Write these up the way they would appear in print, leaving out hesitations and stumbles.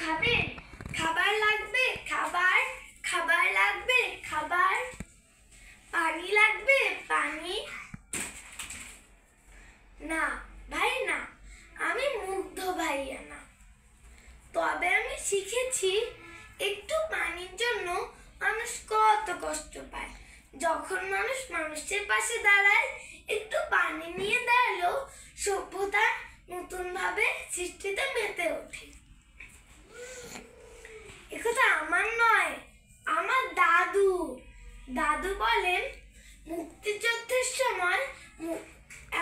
খাবেন? খাবার লাগবে? খাবার। খাবার লাগবে? খাবার। পানি লাগবে? পানি। না ভাই না, আমি মুগ্ধ ভাইয়া না। তবে আমি শিখেছি একটু পানির জন্য মানুষ কত কষ্ট পায়। যখন মানুষ মানুষের পাশে দাঁড়ায়, একটু পানি নিয়ে দাঁড়ালেও সভ্যতা নতুন ভাবে সৃষ্টিতে মেতে ওঠে। একথা আমার নয়, আমার দাদু। দাদু বলেন, মুক্তিযুদ্ধের সময়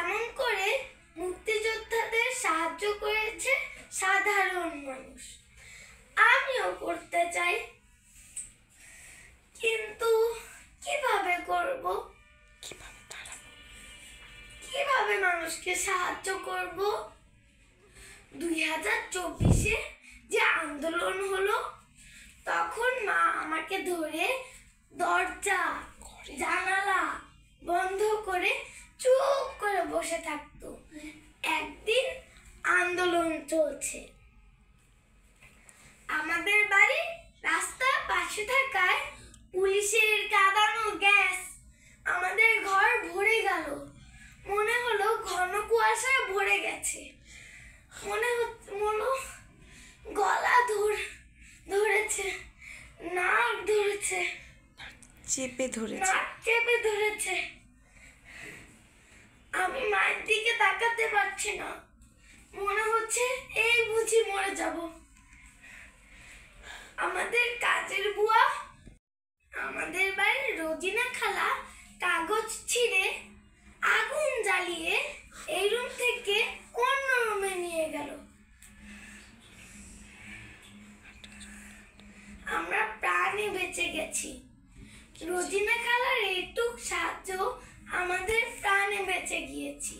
এমন করে মুক্তিযোদ্ধাদের সাহায্য করেছে সাধারণ মানুষ। আমিও করতে চাই, কিন্তু কিভাবে করব? কিভাবে মানুষকে সাহায্য করব? 2024-এ যে আন্দোলন হলো, তখন মা আমাকে ধরে দরজা জানালা বন্ধ করে চুপ করে বসে থাকতো। একদিন আন্দোলন চলছে, আমাদের বাড়ি রাস্তার পাশে থাকায় পুলিশের কাঁদানো গ্যাস আমাদের ঘর ভরে গেল। মনে হলো ঘন কুয়াশায় ভরে গেছে। মনে গলা ধরেছে, নাক ধরেছে, চেপে ধরেছে। আমি মায়ের দিকে তাকাতে পারছি না। মনে হচ্ছে এই বুঝি মরে যাব। আমাদের কাজের বুয়া, আমাদের বাড়ির রোজিনা খালা কাগজ ছিঁড়ে আগুন জ্বালিয়ে এই রুম থেকে অন্য রুমে নিয়ে গেল। আমরা প্রাণে বেঁচে গেছি। রোজিনা খালার এইটুক সাহায্য আমাদের প্রাণে বেঁচে গিয়েছি।